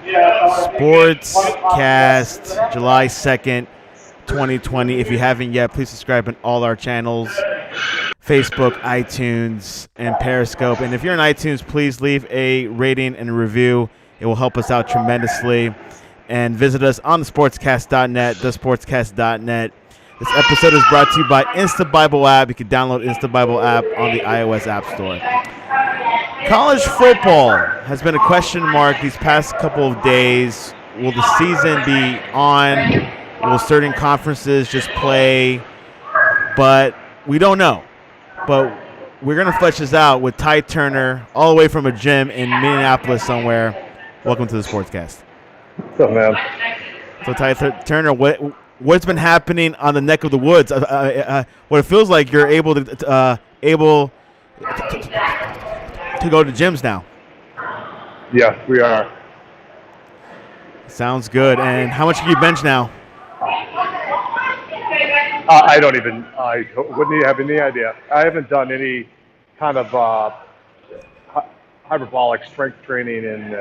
Sportscast, July 2nd, 2020. If you haven't yet, please subscribe on all our channels, Facebook, iTunes, and Periscope. And if you're on iTunes, please leave a rating and a review. It will help us out tremendously. And visit us on the sportscast.net, thesportscast.net. This episode is brought to you by Insta Bible app. You can download Insta Bible app on the iOS App Store. College football has been a question mark these past couple of days. Will the season be on? Will certain conferences just play? But we don't know. But we're going to flesh this out with Ty Turner, all the way from a gym in Minneapolis somewhere. Welcome to the Sportscast. What's up, man? So, Ty Turner, what's been happening on the neck of the woods? What it feels like you're able to go to gyms now. Yes, we are. Sounds good. And how much can you bench now? I wouldn't have any idea. I haven't done any kind of hyperbolic strength training in,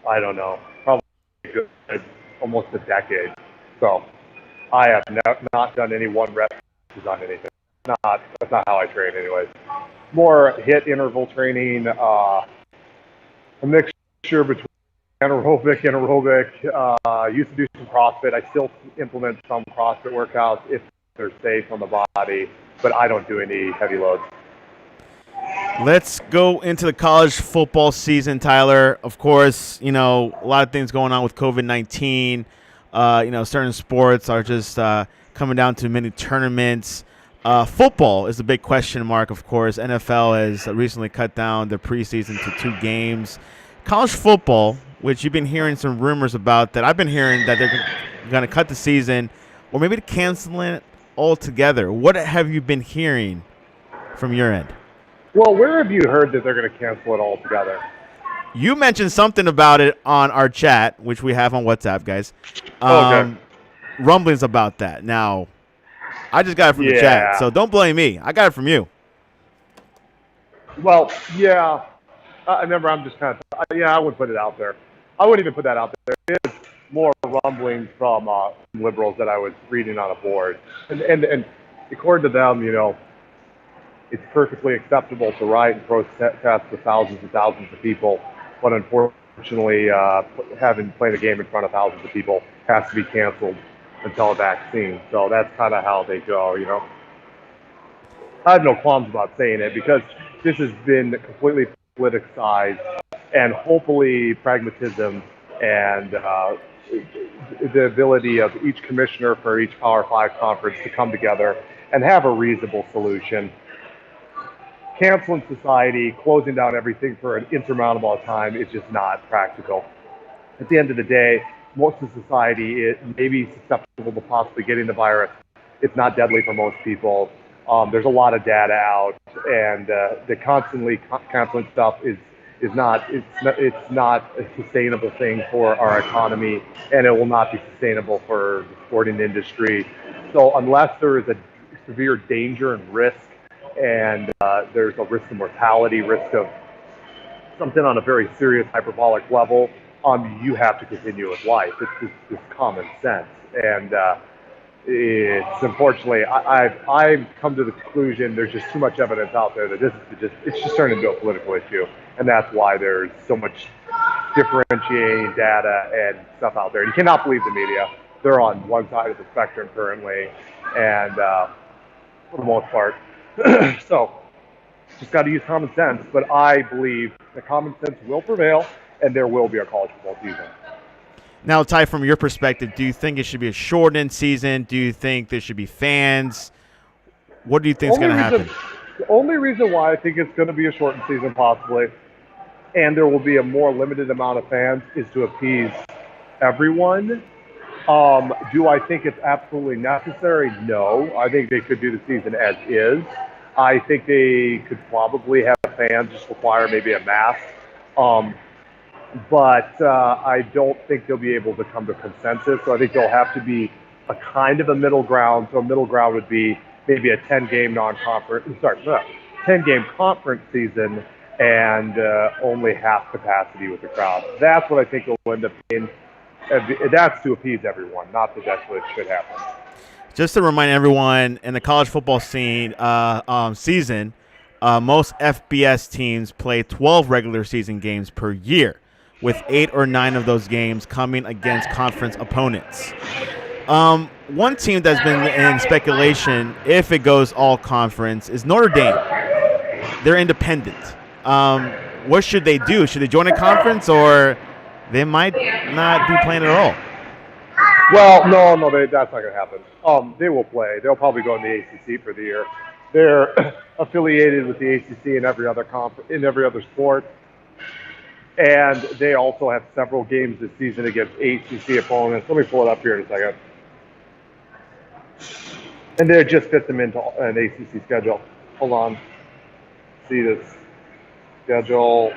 I don't know, probably almost a decade. So I have not done any one rep on anything. That's not how I train anyways. More hit interval training, a mixture between anaerobic. Used to do some CrossFit. I still implement some CrossFit workouts if they're safe on the body, but I don't do any heavy loads. Let's go into the college football season, Tyler. Of course, a lot of things going on with COVID-19. Certain sports are just coming down to many tournaments. Football is a big question mark, of course. NFL has recently cut down the preseason to 2 games. College football, which you've been hearing some rumors about, that I've been hearing that they're going to cut the season or maybe cancel it altogether. What have you been hearing from your end? Well, where have you heard that they're going to cancel it altogether? You mentioned something about it on our chat, which we have on WhatsApp, guys. Okay. Rumblings about that. Now, I just got it from the chat, so don't blame me. I got it from you. Well, yeah. Remember, I'm just kind of, I wouldn't put it out there. I wouldn't even put that out there. It's more rumblings from liberals that I was reading on a board. And according to them, it's perfectly acceptable to riot and protest with thousands and thousands of people, but unfortunately, playing a game in front of thousands of people has to be canceled until a vaccine. So that's kind of how they go, I have no qualms about saying it because this has been completely politicized, and hopefully pragmatism and the ability of each commissioner for each Power 5 conference to come together and have a reasonable solution. Canceling society, closing down everything for an insurmountable time is just not practical. At the end of the day, most of society may be susceptible to possibly getting the virus. It's not deadly for most people. There's a lot of data out, and the constantly canceling stuff is not a sustainable thing for our economy, and it will not be sustainable for the sporting industry. So unless there is a severe danger and risk, and there's a risk of mortality, risk of something on a very serious hyperbolic level, you have to continue with life. It's just common sense, and it's unfortunately I've come to the conclusion there's just too much evidence out there that it's just turned into a political issue, and that's why there's so much differentiating data and stuff out there. You cannot believe the media; they're on one side of the spectrum currently, and for the most part. So just got to use common sense, but I believe that common sense will prevail, and there will be a college football season. Now, Ty, from your perspective, do you think it should be a shortened season? Do you think there should be fans? What do you think is going to happen? The only reason why I think it's going to be a shortened season possibly, and there will be a more limited amount of fans, is to appease everyone. Do I think it's absolutely necessary? No. I think they could do the season as is. I think they could probably have fans just require maybe a mask. But I don't think they'll be able to come to consensus. So I think there'll have to be a kind of a middle ground. So a middle ground would be maybe a 10-game conference season and only half capacity with the crowd. That's what I think will end up being. That's to appease everyone, not that that's what should happen. Just to remind everyone, in the college football season, most FBS teams play 12 regular season games per year, with 8 or 9 of those games coming against conference opponents. One team that's been in speculation, if it goes all conference, is Notre Dame. They're independent. What should they do? Should they join a conference, or they might not be playing at all? Well, no, that's not going to happen. They will play. They'll probably go in the ACC for the year. They're affiliated with the ACC in every other sport, and they also have several games this season against ACC opponents. Let me pull it up here in a second. And they just fit them into an ACC schedule. Hold on. See this schedule.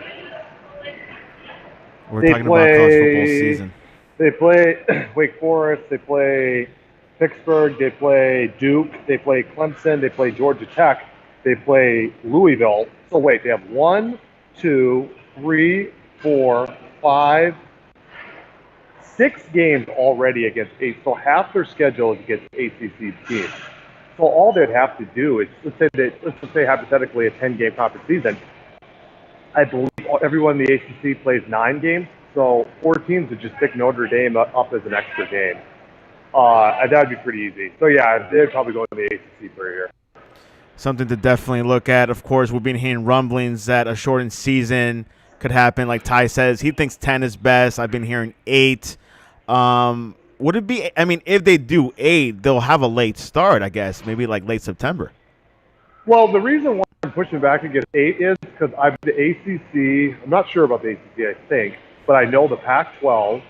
We're talking about college football season. They play Wake Forest. They play Pittsburgh. They play Duke. They play Clemson. They play Georgia Tech. They play Louisville. So wait, they have 1, 2, 3, 4, 5, 6 games already against 8. So half their schedule is against ACC teams. So all they'd have to do is, let's just say hypothetically a 10-game conference season. I believe everyone in the ACC plays 9 games. So 4 teams would just pick Notre Dame up as an extra game. That would be pretty easy. So yeah, they'd probably go to the ACC for a year. Something to definitely look at. Of course, we've been hearing rumblings that a shortened season could happen. Like Ty says, he thinks 10 is best. I've been hearing 8. Would it be? I mean, if they do 8, they'll have a late start, I guess, maybe like late September. Well, the reason why I'm pushing back against 8 is because the ACC. I'm not sure about the ACC. I think, but I know the Pac12.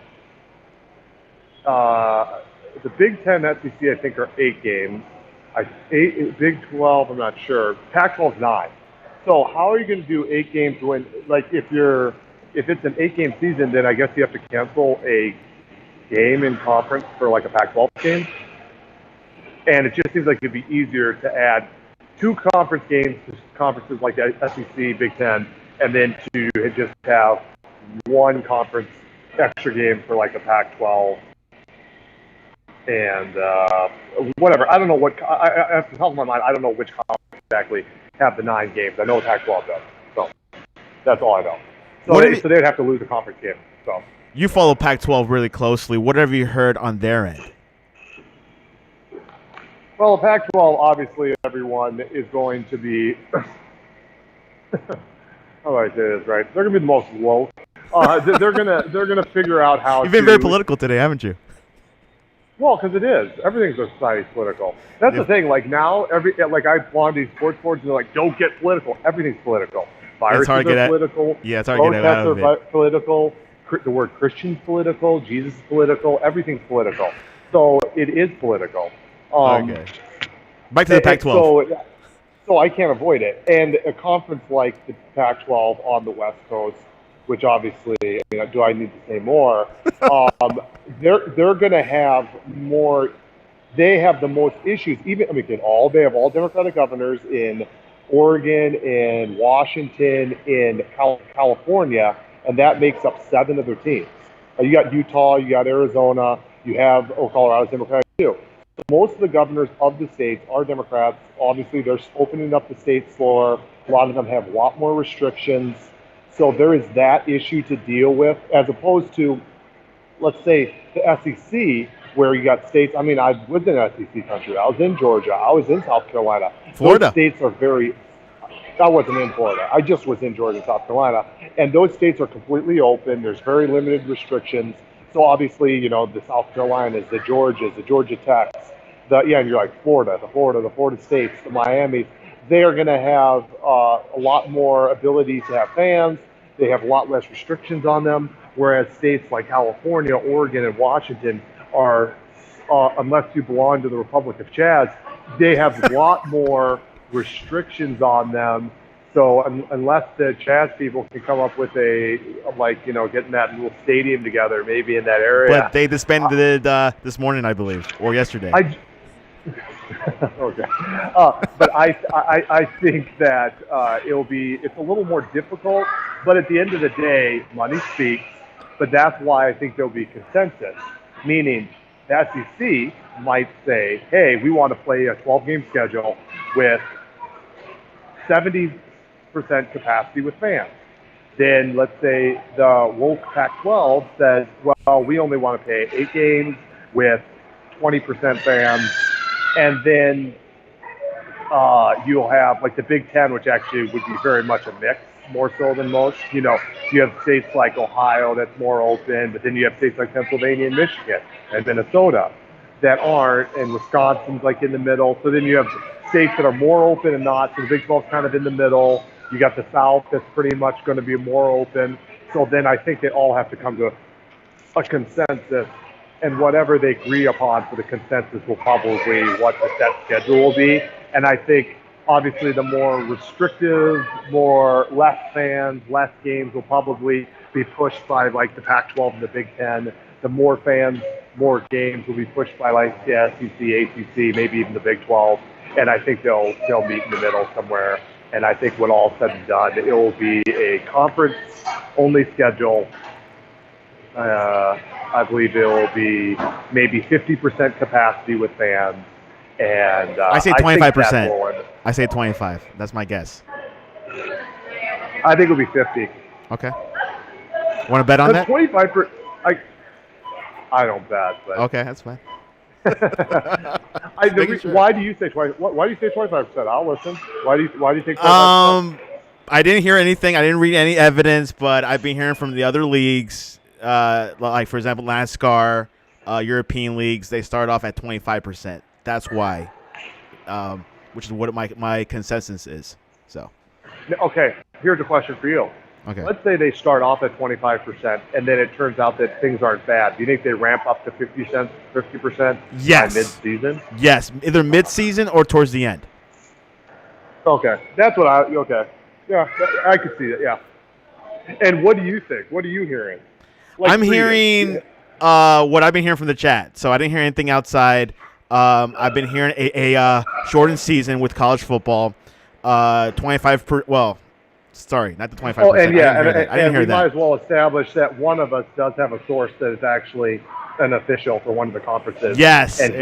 The Big Ten, SEC, I think are 8 games. Big 12, I'm not sure. Pac-12 is 9. So how are you going to do 8 games when, like, if it's an 8-game season, then I guess you have to cancel a game in conference for like a Pac-12 game. And it just seems like it'd be easier to add 2 conference games to conferences like the SEC, Big Ten, and then to just have 1 conference extra game for like a Pac-12. And whatever. I don't know what. At the top of my mind, I don't know which conference exactly have the 9 games. I know Pac-12 does. So that's all I know. So they'd have to lose a conference game. So you follow Pac-12 really closely. What have you heard on their end? Well, Pac-12, obviously, everyone is going to be. How do I say this right? They're going to be the most woke. They're gonna figure out how. You've been very political today, haven't you? Well, because it is. Everything's in society is political. That's the thing. Like now, I belong to these sports boards, and they're like, "Don't get political." Everything's political. Viruses are political. Yeah, it's hard to get out of it. Protests are political. The word Christian's political. Jesus is political. Everything's political. So it is political. Okay. Back to the Pac-12. So I can't avoid it. And a conference like the Pac-12 on the West Coast, which obviously, do I need to say more? They're going to have more. They have the most issues. They have all Democratic governors in Oregon, in Washington, in California, and that makes up 7 of their teams. You got Utah, you got Arizona, you have Colorado's Democratic too. Most of the governors of the states are Democrats. Obviously, they're opening up the states slower. A lot of them have a lot more restrictions. So there is that issue to deal with, as opposed to, let's say, the SEC, where you got states. I was in SEC country. I was in Georgia. I was in South Carolina. Florida. Those states are I wasn't in Florida. I just was in Georgia and South Carolina. And those states are completely open. There's very limited restrictions. So obviously, the South Carolinas, the Georgias, the Georgia Techs, and you're like Florida states, the Miamis. They are going to have a lot more ability to have fans. They have a lot less restrictions on them, whereas states like California, Oregon, and Washington are, unless you belong to the Republic of Chaz, they have a lot more restrictions on them. So unless the Chaz people can come up with getting that little stadium together, maybe in that area. But they disbanded it this morning, I believe, or yesterday. Okay. But I think that it's a little more difficult, but at the end of the day, money speaks. But that's why I think there'll be consensus, meaning the SEC might say, hey, we want to play a 12-game schedule with 70% capacity with fans. Then let's say the woke Pac12 says, well, we only want to pay 8 games with 20% fans, and then you'll have like the Big Ten, which actually would be very much a mix, more so than most. You have states like Ohio that's more open, but then you have states like Pennsylvania and Michigan and Minnesota that aren't, and Wisconsin's like in the middle. So then you have states that are more open and not. So the Big 12's kind of in the middle. You got the South that's pretty much going to be more open. So then I think they all have to come to a consensus, and whatever they agree upon for the consensus will probably what the set schedule will be. And I think obviously the more restrictive, less fans, less games will probably be pushed by like the Pac-12 and the Big Ten. The more fans, more games will be pushed by like the SEC, ACC, maybe even the Big 12. And I think they'll meet in the middle somewhere. And I think when all said and done, it will be a conference-only schedule. I believe it will be maybe 50% capacity with fans. And I say 25%. I say 25. That's my guess. I think it'll be 50. Okay. Want to bet on that? 25%. I don't bet. But okay, that's fine. Sure. Why do you say 20? Why do you say 25%? I'll listen. Why do you think 25%? I didn't hear anything. I didn't read any evidence, but I've been hearing from the other leagues, like for example, NASCAR, European leagues. They start off at 25%. That's why, which is what my consensus is. So. Okay, here's a question for you. Okay. Let's say they start off at 25%, and then it turns out that things aren't bad. Do you think they ramp up to 50% yes. by mid-season? Yes, either mid-season or towards the end. Okay, that's what okay. Yeah, I could see it, yeah. And what do you think? What are you hearing? I'm hearing what I've been hearing from the chat. So I didn't hear anything outside. I've been hearing a shortened season with college football. 25 per. Well, sorry, not the 25%. Oh, and yeah, I didn't hear we that. might as well establish that one of us does have a source that is actually an official for one of the conferences. Yes, and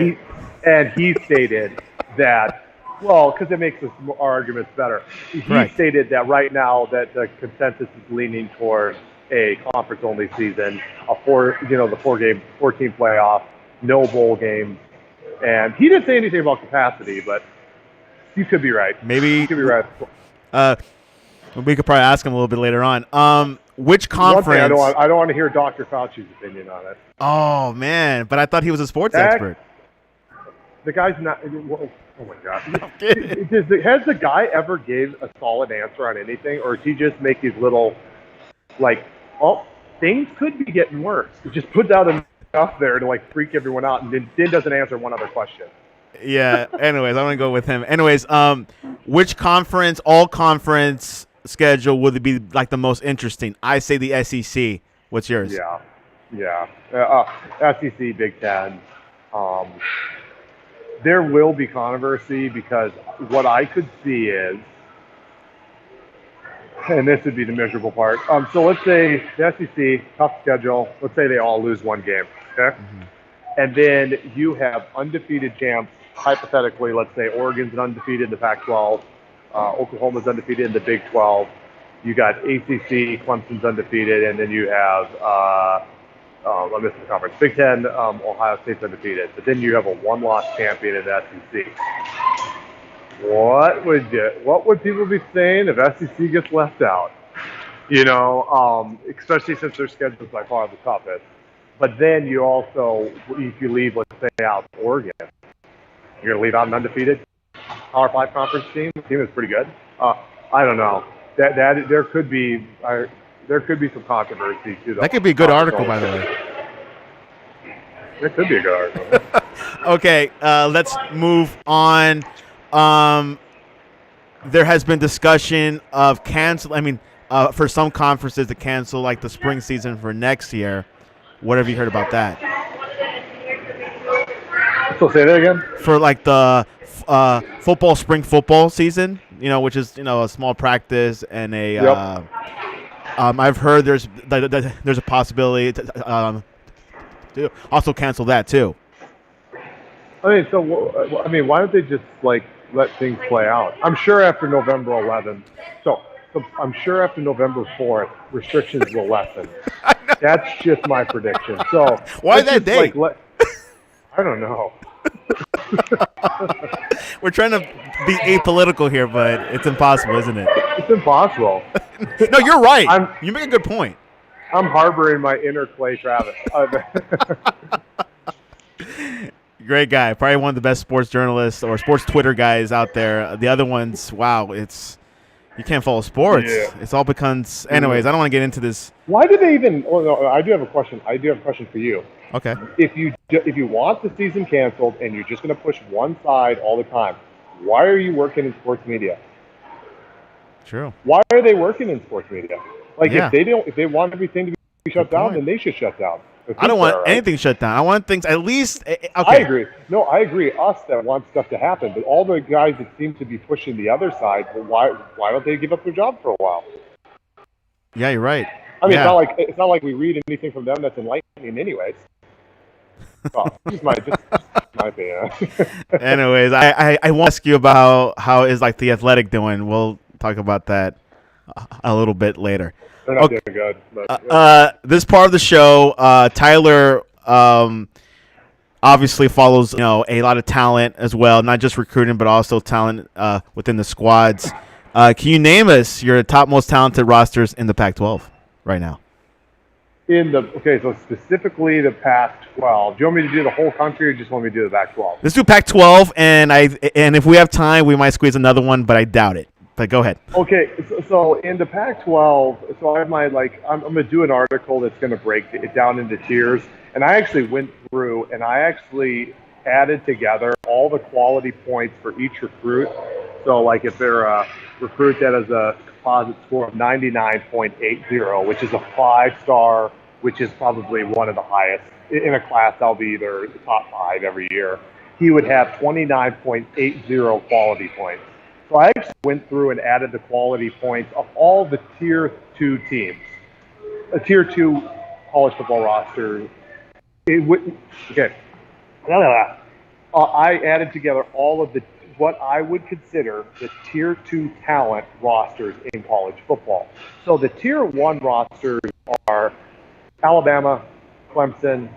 he stated that. Well, because it makes our arguments better. He stated that right now that the consensus is leaning towards a conference-only season, the 14 playoff, no bowl games, and he didn't say anything about capacity, but you could be right. Maybe you could be right. We could probably ask him a little bit later on. Which conference? One thing I don't want to hear Dr. Fauci's opinion on it. Oh man, but I thought he was a sports expert. The guy's not. Oh my God! Has the guy ever gave a solid answer on anything, or does he just make these little, things could be getting worse? He just puts out enough there to freak everyone out, and then doesn't answer one other question. Yeah. Anyways, I'm gonna go with him. Anyways, which conference, all conference schedule would be the most interesting? I say the SEC. What's yours? Yeah. SEC, Big Ten. There will be controversy because what I could see is, and this would be the miserable part. So let's say the SEC, tough schedule. Let's say they all lose one game, okay? Mm-hmm. And then you have undefeated champs. Hypothetically, let's say Oregon's undefeated in the Pac-12, Oklahoma's undefeated in the Big 12. You got ACC, Clemson's undefeated, and then you have I'm missing the conference. Big Ten, Ohio State's undefeated, but then you have a one-loss champion in the SEC. What would people be saying if SEC gets left out? Especially since their schedule is by far the toughest. But then you also, if you leave, let's say, out Oregon, you're going to leave out an undefeated Power 5 conference team. The team is pretty good. I don't know. That there could be some controversy too. That could be a good article, by the way. It could be a good article. Okay, let's move on. There has been discussion of for some conferences to cancel the spring season for next year. What have you heard about that? So say that again. For like the spring football season, which is a small practice and a. Yep. I've heard there's a possibility to also cancel that too. Why don't they just like let things play out? I'm sure after November 11th. So I'm sure after November 4th, restrictions will lessen. That's just my prediction. So why that date? I don't know. We're trying to be apolitical here, but it's impossible, isn't it? It's impossible. No, you're right. You make a good point. I'm harboring my inner Clay Travis. Great guy. Probably one of the best sports journalists or sports Twitter guys out there. The other ones, wow, you can't follow sports. Yeah. It's all becomes. Anyways, I don't want to get into this. Why do they even? Oh no, I do have a question. I do have a question for you. Okay. If you want the season canceled and you're just going to push one side all the time, why are you working in sports media? True. Why are they working in sports media? Like Yeah. if they want everything to be shut down, then they should shut down. I don't want anything shut down. I want things at least. Okay. I agree. No, I agree. Us that want stuff to happen, but all the guys that seem to be pushing the other side, well, why don't they give up their job for a while? Yeah, you're right. I mean, it's not like we read anything from them that's enlightening, anyways. Well, just my opinion. Anyways, I want to ask you about how is like the Athletic doing. We'll talk about that a little bit later. They're not doing good. But, this part of the show, Tyler obviously follows a lot of talent as well, not just recruiting but also talent within the squads. Can you name us your top most talented rosters in the Pac-12 right now? So specifically the Pac-12. Do you want me to do the whole country or just want me to do the Pac-12? Let's do Pac-12, and if we have time, we might squeeze another one, but I doubt it. But go ahead. Okay, so in the Pac-12, so I have I'm going to do an article that's going to break it down into tiers, and I actually went through and I actually added together all the quality points for each recruit. So like if they're a recruit that has a composite score of 99.80, which is a 5-star, which is probably one of the highest in a class. I'll be either the top 5 every year. He would have 29.80 quality points. So I actually went through and added the quality points of all the Tier 2 teams, a Tier 2 college football roster. I added together all of what I would consider the Tier 2 talent rosters in college football. So the Tier 1 rosters are Alabama, Clemson,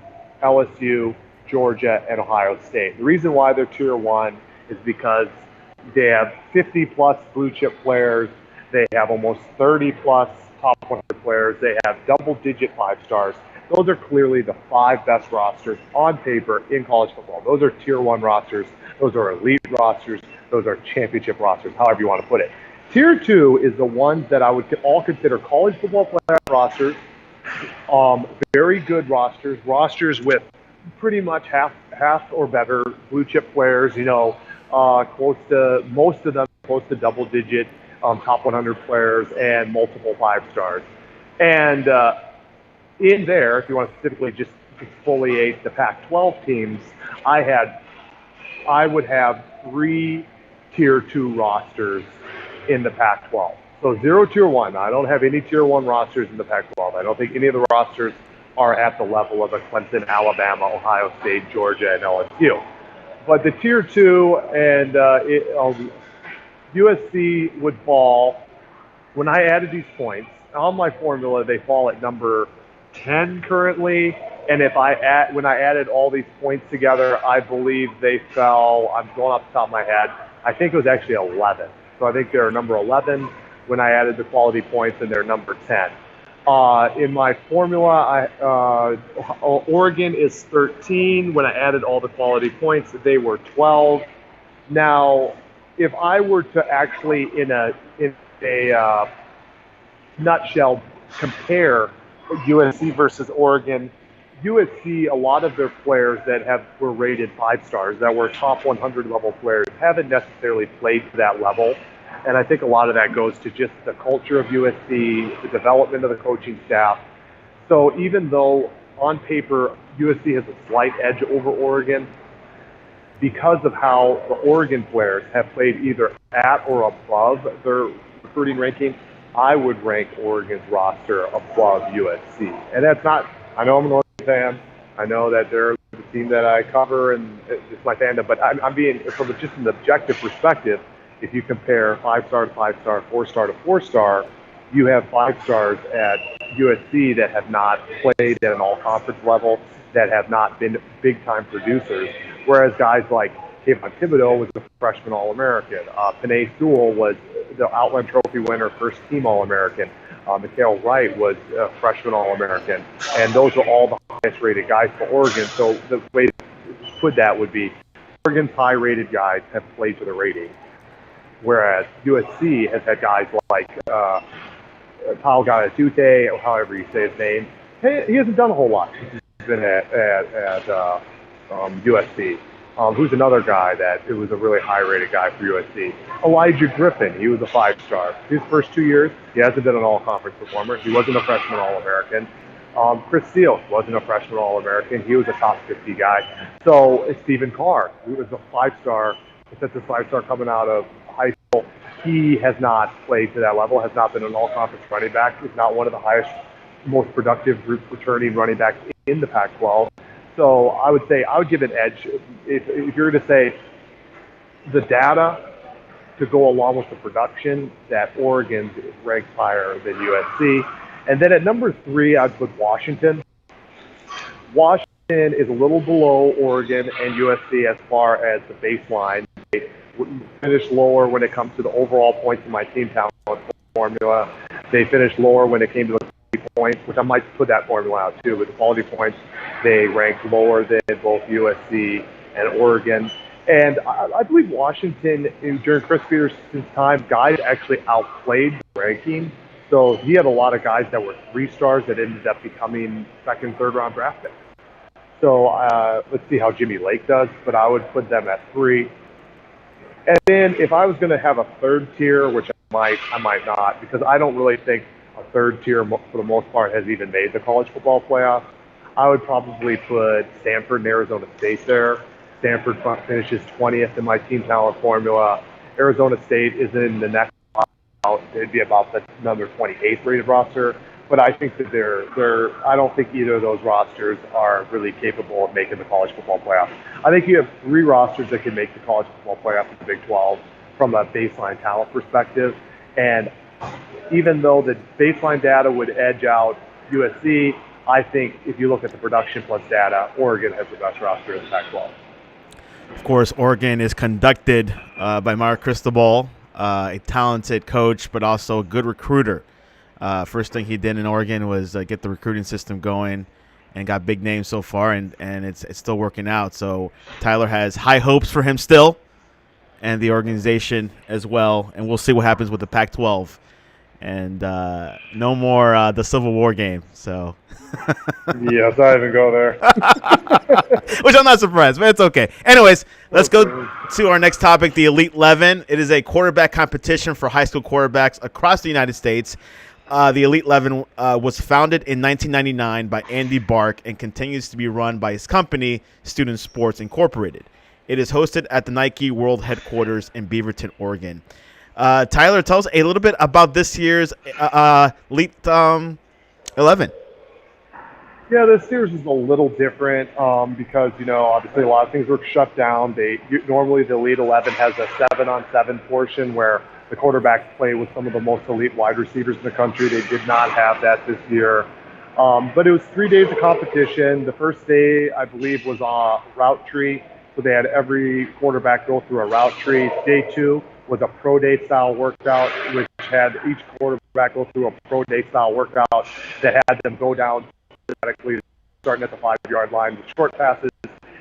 LSU, Georgia, and Ohio State. The reason why they're Tier 1 is because they have 50-plus blue-chip players. They have almost 30-plus top 100 players. They have double-digit 5-stars. Those are clearly the 5 best rosters on paper in college football. Those are Tier 1 rosters. Those are elite rosters. Those are championship rosters, however you want to put it. Tier 2 is the ones that I would all consider college football player rosters, very good rosters with pretty much half or better blue-chip players, close to double-digit top 100 players and multiple 5-stars. And in there, if you want to specifically just exfoliate the Pac-12 teams, I would have 3 Tier 2 rosters in the Pac-12. So 0 Tier 1. I don't have any Tier 1 rosters in the Pac-12. I don't think any of the rosters are at the level of a Clemson, Alabama, Ohio State, Georgia, and LSU. But the Tier 2 and USC would fall, when I added these points, on my formula, they fall at number 10 currently. And when I added all these points together, I believe they fell, I'm going off the top of my head, I think it was actually 11. So I think they're number 11 when I added the quality points, and they're number 10. In my formula, Oregon is 13. When I added all the quality points, they were 12. Now, if I were to actually, in a nutshell, compare USC versus Oregon, USC, a lot of their players that were rated 5-stars, that were top 100 level players, haven't necessarily played to that level. And I think a lot of that goes to just the culture of USC, the development of the coaching staff. So even though on paper USC has a slight edge over Oregon, because of how the Oregon players have played either at or above their recruiting ranking, I would rank Oregon's roster above USC. And that's not, I know I'm an Oregon fan. I know that they're the team that I cover and it's my fandom, but I'm being, from just an objective perspective, if you compare 5-star to 5-star, 4-star to 4-star, you have 5 stars at USC that have not played at an all-conference level, that have not been big-time producers, whereas guys like Kayvon Thibodeau was a freshman All-American. Panay Sewell was the Outland Trophy winner, first-team All-American. Mikhail Wright was a freshman All-American. And those are all the highest-rated guys for Oregon. So the way to put that would be Oregon's high-rated guys have played to the rating, whereas USC has had guys like Paul Galatute, or however you say his name. He hasn't done a whole lot since he's been at USC. Who's another guy that it was a really high-rated guy for USC? Elijah Griffin. He was a 5-star. His first 2 years, he hasn't been an all-conference performer. He wasn't a freshman All-American. Chris Seals wasn't a freshman All-American. He was a top 50 guy. So Stephen Carr, who was a 5-star, that's a 5-star coming out of high school. He has not played to that level, has not been an all-conference running back. He's not one of the highest, most productive returning running backs in the Pac-12. So I would say I would give an edge. If you're going to say the data to go along with the production, that Oregon ranks higher than USC. And then at number 3, I'd put Washington. Washington is a little below Oregon and USC as far as the baseline. They finished lower when it comes to the overall points in my team talent formula. They finished lower when it came to the points, which I might put that formula out too, but the quality points, they ranked lower than both USC and Oregon. And I believe Washington, during Chris Peterson's time, guys actually outplayed the ranking. So he had a lot of guys that were 3-stars that ended up becoming 2nd, 3rd round draft picks. So let's see how Jimmy Lake does, but I would put them at 3. And then if I was going to have a 3rd tier, which I might not, because I don't really think a 3rd tier for the most part has even made the college football playoffs, I would probably put Stanford and Arizona State there. Stanford finishes 20th in my team talent formula. Arizona State is in the next out. It'd be about the number 28th rated roster. But I think that I don't think either of those rosters are really capable of making the college football playoff. I think you have 3 rosters that can make the college football playoff in the Big 12 from a baseline talent perspective. And even though the baseline data would edge out USC, I think if you look at the production plus data, Oregon has the best roster in the Pac-12. Of course, Oregon is conducted by Mark Cristobal, a talented coach, but also a good recruiter. First thing he did in Oregon was get the recruiting system going and got big names so far, and it's still working out. So Tyler has high hopes for him still and the organization as well, and we'll see what happens with the Pac-12. And no more the Civil War game. So yes, I even go there. Which I'm not surprised, but it's okay. Anyways, let's go to our next topic, the Elite 11. It is a quarterback competition for high school quarterbacks across the United States. The Elite 11 was founded in 1999 by Andy Bark and continues to be run by his company, Student Sports Incorporated. It is hosted at the Nike World Headquarters in Beaverton, Oregon. Tyler, tell us a little bit about this year's Elite 11. Yeah, this series is a little different because, obviously a lot of things were shut down. Normally the Elite 11 has a 7-on-7 portion where the quarterbacks play with some of the most elite wide receivers in the country. They did not have that this year. But it was 3 days of competition. The first day, I believe, was a route tree. So they had every quarterback go through a route tree. Day 2 was a pro day style workout, which had each quarterback go through a pro day style workout that had them go down systematically, starting at the 5-yard line with short passes,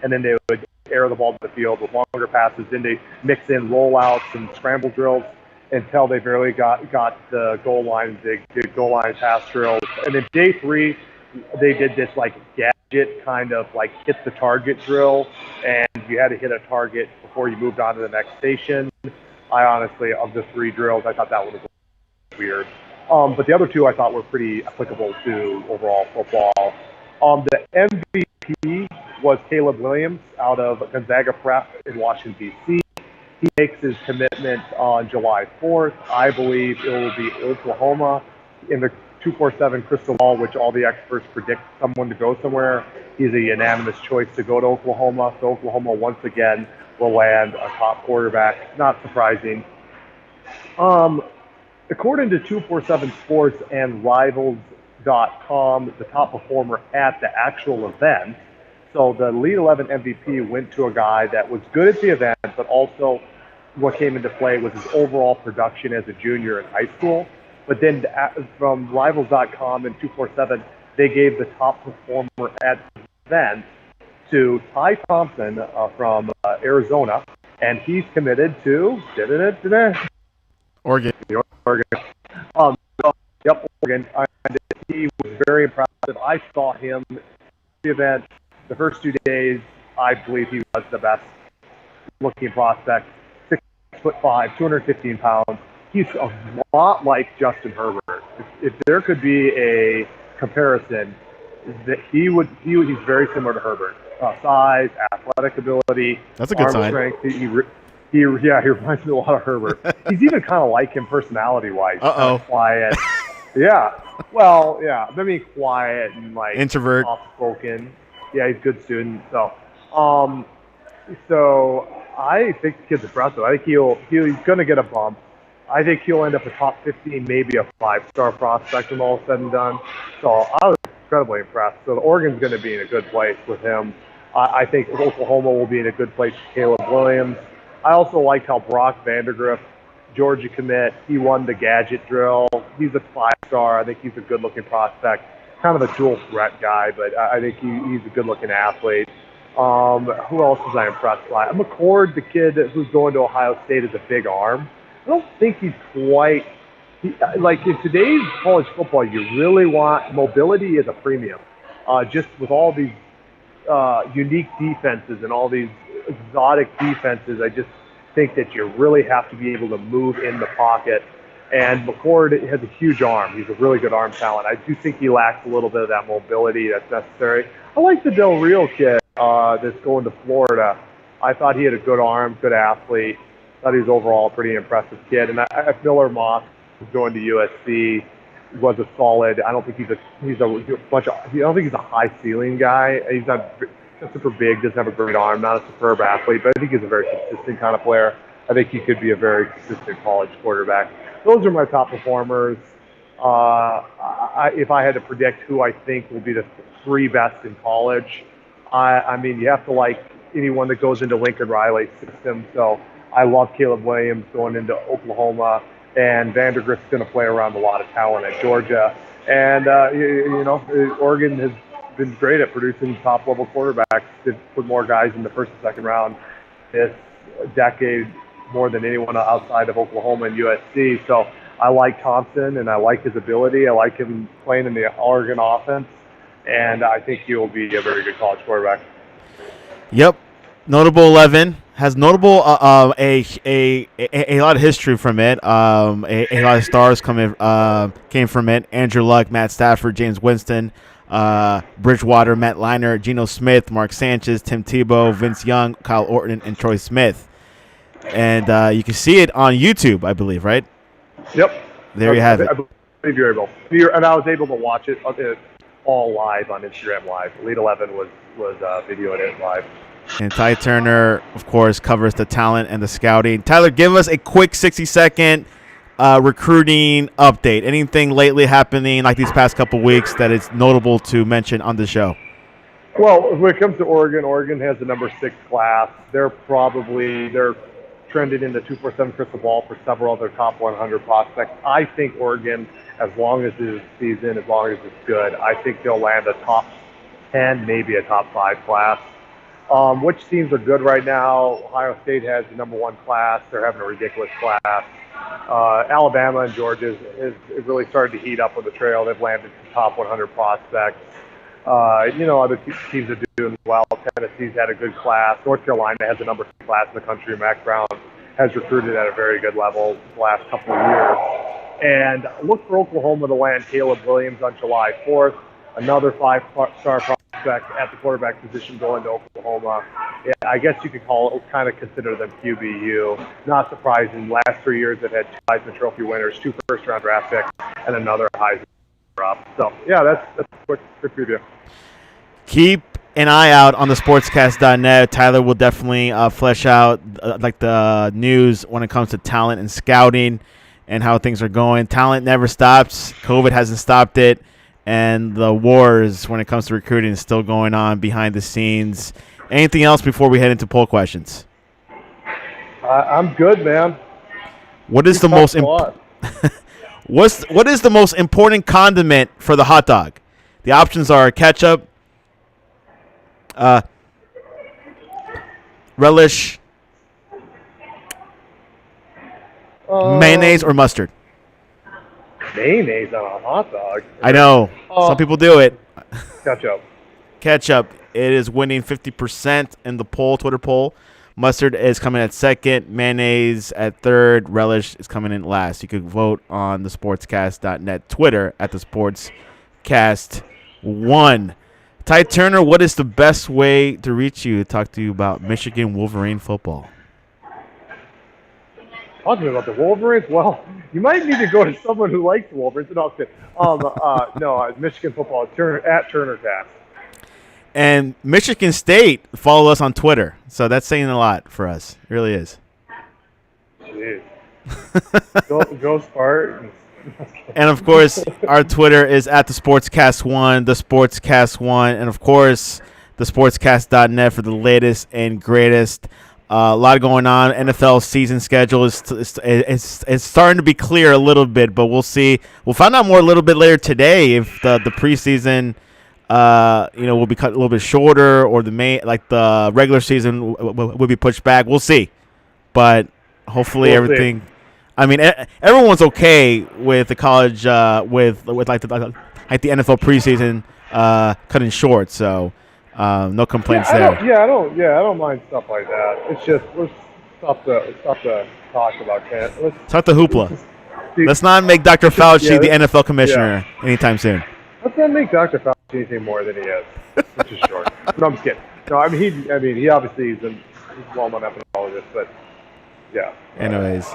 and then they would air the ball to the field with longer passes. Then they mix in rollouts and scramble drills until they barely got the goal line. They did goal line pass drills. And then day 3, they did this gadget kind of hit the target drill, and you had to hit a target before you moved on to the next station. I honestly, of the 3 drills, I thought that one was weird. But the other 2 I thought were pretty applicable to overall football. The MVP was Caleb Williams out of Gonzaga Prep in Washington, D.C. He makes his commitment on July 4th. I believe it will be Oklahoma in the 247 crystal ball, which all the experts predict someone to go somewhere. He's a unanimous choice to go to Oklahoma. So Oklahoma once again will land a top quarterback. Not surprising. According to 247 Sports and Rivals.com, the top performer at the actual event, so the Elite 11 MVP went to a guy that was good at the event, but also what came into play was his overall production as a junior in high school. But then from Rivals.com and 247, they gave the top performer at the event to Ty Thompson from Arizona, and he's committed to Oregon. Oregon. Oregon. And he was very impressive. I saw him at the event the first 2 days. I believe he was the best looking prospect. 6'5", 215 pounds. He's a lot like Justin Herbert. If there could be a comparison, that he's very similar to Herbert. Size, athletic ability, that's a good sign. Strength. He reminds me a lot of Herbert. He's even kind of like him personality-wise. Uh-oh. Quiet. Yeah. Well, yeah. I mean, quiet and like introvert, soft-spoken. Yeah, he's a good student. So I think the kid's impressive. I think he's going to get a bump. I think he'll end up a top 15, maybe a 5-star prospect when all is said and done. So I was incredibly impressed. So Oregon's going to be in a good place with him. I think Oklahoma will be in a good place with Caleb Williams. I also liked how Brock Vandagriff, Georgia commit, he won the gadget drill. He's a 5-star. I think he's a good-looking prospect. Kind of a dual threat guy, but I think he's a good-looking athlete. Who else was I impressed by? McCord, the kid who's going to Ohio State, has a big arm. I don't think he's quite like in today's college football. You really want mobility as a premium. Just with all these unique defenses and all these exotic defenses, I just think that you really have to be able to move in the pocket. And McCord has a huge arm. He's a really good arm talent. I do think he lacks a little bit of that mobility that's necessary. I like the Del Rio kid that's going to Florida. I thought he had a good arm, good athlete. Thought he was overall a pretty impressive kid. And Miller Moss, who's going to USC, was a solid. I don't think he's a high ceiling guy. He's not super big, doesn't have a great arm, not a superb athlete, but I think he's a very consistent kind of player. I think he could be a very consistent college quarterback. Those are my top performers. If I had to predict who I think will be the 3 best in college, I mean, you have to like anyone that goes into Lincoln Riley's system. So I love Caleb Williams going into Oklahoma, and Vandagriff's going to play around a lot of talent at Georgia. And, Oregon has been great at producing top-level quarterbacks. They've put more guys in the first and second round this decade more than anyone outside of Oklahoma and USC. So I like Thompson, and I like his ability. I like him playing in the Oregon offense, and I think he will be a very good college quarterback. Yep. Notable Levin has notable a lot of history from it. A lot of stars came from it. Andrew Luck, Matt Stafford, James Winston, Bridgewater, Matt Leinart, Geno Smith, Mark Sanchez, Tim Tebow, Vince Young, Kyle Orton, and Troy Smith. And you can see it on YouTube, I believe, right? Yep. There you have it. I believe you're able. And I was able to watch it all live on Instagram Live. Elite 11 was videoing it live. And Ty Turner, of course, covers the talent and the scouting. Tyler, give us a quick 60-second recruiting update. Anything lately happening like these past couple weeks that is notable to mention on the show? Well, when it comes to Oregon, Oregon has the number 6 class. They're trending in the 247 crystal ball for several other top 100 prospects. I think Oregon, as long as this season, as long as it's good, I think they'll land a top 10, maybe a top 5 class. Which teams are good right now? Ohio State has the number 1 class. They're having a ridiculous class. Alabama and Georgia is really starting to heat up on the trail. They've landed the top 100 prospects. Other teams are doing well. Tennessee's had a good class. North Carolina has the number 2 class in the country. Mac Brown has recruited at a very good level the last couple of years. And look for Oklahoma to land Caleb Williams on July 4th, another 5-star prospect prospect at the quarterback position going to Oklahoma. Yeah, I guess you could kind of consider them QBU. Not surprising. Last 3 years, they've had 2 Heisman Trophy winners, 2 first-round draft picks, and another Heisman drop. So, yeah, that's a quick preview. Keep an eye out on the sportscast.net. Tyler will definitely flesh out like the news when it comes to talent and scouting and how things are going. Talent never stops. COVID hasn't stopped it. And the wars when it comes to recruiting is still going on behind the scenes. Anything else before we head into poll questions? I'm good, man. What is the most what is the most important condiment for the hot dog? The options are ketchup, relish, mayonnaise, or mustard. Mayonnaise on a hot dog? I know. Some people do it. Ketchup. Ketchup. It is winning 50% in the Twitter poll. Mustard is coming at second. Mayonnaise at third. Relish is coming in last. You could vote on the sportscast.net Twitter at the sportscast1. Ty Turner, what is the best way to reach you to talk to you about Michigan Wolverine football? Talking about the Wolverines? Well, you might need to go to someone who likes the Wolverines. No, Michigan football at TurnerCast. And Michigan State follow us on Twitter, so that's saying a lot for us. It really is. Jeez. Go Spartans. And, of course, our Twitter is at the Sportscast1, the Sportscast1, and, of course, the Sportscast.net for the latest and greatest. A lot going on. NFL season schedule is starting to be clear a little bit, but we'll see. We'll find out more a little bit later today if the preseason, will be cut a little bit shorter, or the regular season will be pushed back. We'll see, but hopefully everything. I mean, everyone's okay with the college with like the NFL preseason cutting short, so. No complaints there. I don't mind stuff like that. It's just let's stop the talk about that. Let's talk the hoopla. Let's not make Dr. Fauci the NFL commissioner anytime soon. Let's not make Dr. Fauci anything more than he is, which is short. No, I'm just kidding. No, he obviously is a well-known epidemiologist, but yeah. Anyways,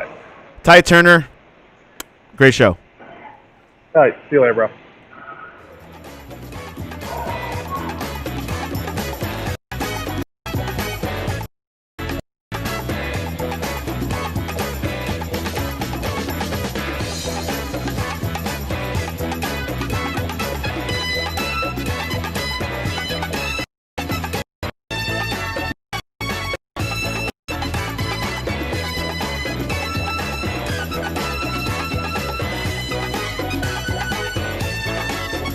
Ty Turner, great show. All right, see you later, bro.